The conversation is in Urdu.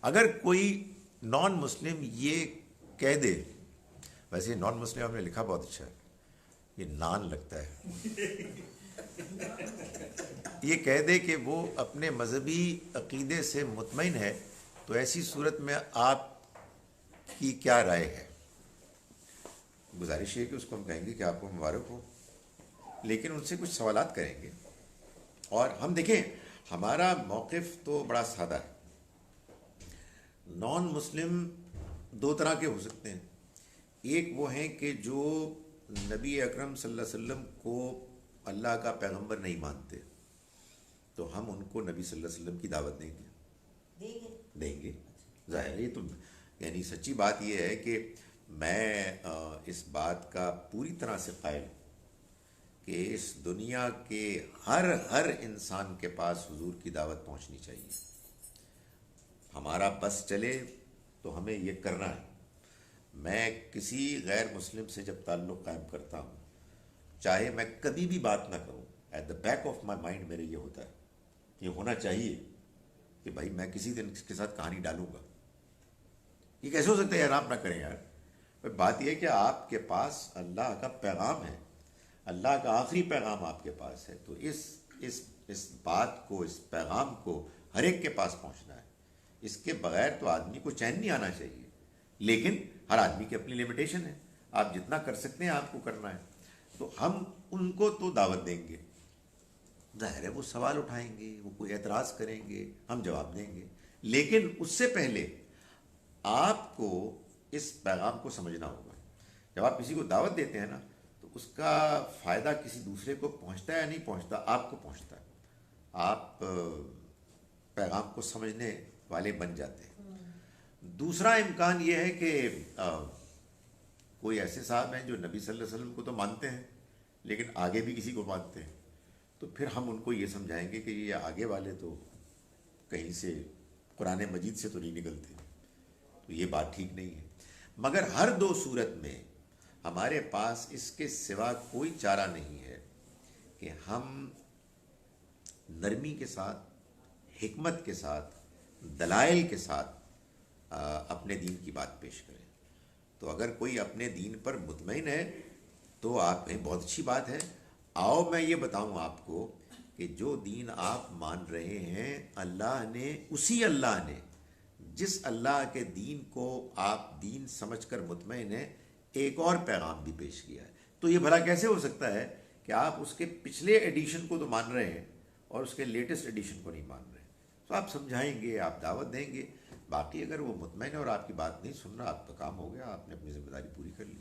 اگر کوئی نان مسلم یہ کہہ دے، ویسے نان مسلم آپ نے لکھا بہت اچھا ہے، یہ نان لگتا ہے، یہ کہہ دے کہ وہ اپنے مذہبی عقیدے سے مطمئن ہے، تو ایسی صورت میں آپ کی کیا رائے ہے؟ گزارش یہ کہ اس کو ہم کہیں گے کہ آپ کو مبارک ہو، لیکن ان سے کچھ سوالات کریں گے. اور ہم دیکھیں ہمارا موقف تو بڑا سادہ ہے. نان مسلم دو طرح کے ہو سکتے ہیں. ایک وہ ہیں کہ جو نبی اکرم صلی اللہ علیہ وسلم کو اللہ کا پیغمبر نہیں مانتے، تو ہم ان کو نبی صلی اللہ علیہ وسلم کی دعوت دیں گے. ظاہر ہے، تو یعنی سچی بات یہ ہے کہ میں اس بات کا پوری طرح سے قائل ہوں کہ اس دنیا کے ہر انسان کے پاس حضور کی دعوت پہنچنی چاہیے. ہمارا بس چلے تو ہمیں یہ کرنا ہے. میں کسی غیر مسلم سے جب تعلق قائم کرتا ہوں، چاہے میں کبھی بھی بات نہ کروں، at the back of my mind میرے یہ ہوتا ہے، یہ ہونا چاہیے کہ بھائی میں کسی دن اس کے ساتھ کہانی ڈالوں گا. یہ کیسے ہو سکتا ہے یار؟ آپ نہ کریں یار. بات یہ ہے کہ آپ کے پاس اللہ کا پیغام ہے، اللہ کا آخری پیغام آپ کے پاس ہے، تو اس بات کو، اس پیغام کو ہر ایک کے پاس پہنچنا ہے. اس کے بغیر تو آدمی کو چین نہیں آنا چاہیے. لیکن ہر آدمی کی اپنی لمیٹیشن ہے، آپ جتنا کر سکتے ہیں آپ کو کرنا ہے. تو ہم ان کو تو دعوت دیں گے، ظاہر ہے وہ سوال اٹھائیں گے، وہ کوئی اعتراض کریں گے، ہم جواب دیں گے. لیکن اس سے پہلے آپ کو اس پیغام کو سمجھنا ہوگا. جب آپ کسی کو دعوت دیتے ہیں نا، تو اس کا فائدہ کسی دوسرے کو پہنچتا ہے یا نہیں پہنچتا؟ آپ کو پہنچتا ہے. آپ پیغام کو سمجھنے والے بن جاتے ہیں. دوسرا امکان یہ ہے کہ کوئی ایسے صاحب ہیں جو نبی صلی اللہ علیہ وسلم کو تو مانتے ہیں لیکن آگے بھی کسی کو مانتے ہیں، تو پھر ہم ان کو یہ سمجھائیں گے کہ یہ آگے والے تو کہیں سے قرآن مجید سے تو نہیں نکلتے، تو یہ بات ٹھیک نہیں ہے. مگر ہر دو صورت میں ہمارے پاس اس کے سوا کوئی چارہ نہیں ہے کہ ہم نرمی کے ساتھ، حکمت کے ساتھ، دلائل کے ساتھ اپنے دین کی بات پیش کریں. تو اگر کوئی اپنے دین پر مطمئن ہے تو آپ کہیں بہت اچھی بات ہے. آؤ میں یہ بتاؤں آپ کو کہ جو دین آپ مان رہے ہیں، اسی اللہ نے جس اللہ کے دین کو آپ دین سمجھ کر مطمئن ہیں، ایک اور پیغام بھی پیش کیا ہے. تو یہ بھلا کیسے ہو سکتا ہے کہ آپ اس کے پچھلے ایڈیشن کو تو مان رہے ہیں اور اس کے لیٹسٹ ایڈیشن کو نہیں مان رہے ہیں؟ تو آپ سمجھائیں گے، آپ دعوت دیں گے. باقی اگر وہ مطمئن ہے اور آپ کی بات نہیں سن رہا، آپ کا کام ہو گیا، آپ نے اپنی ذمہ داری پوری کر لی.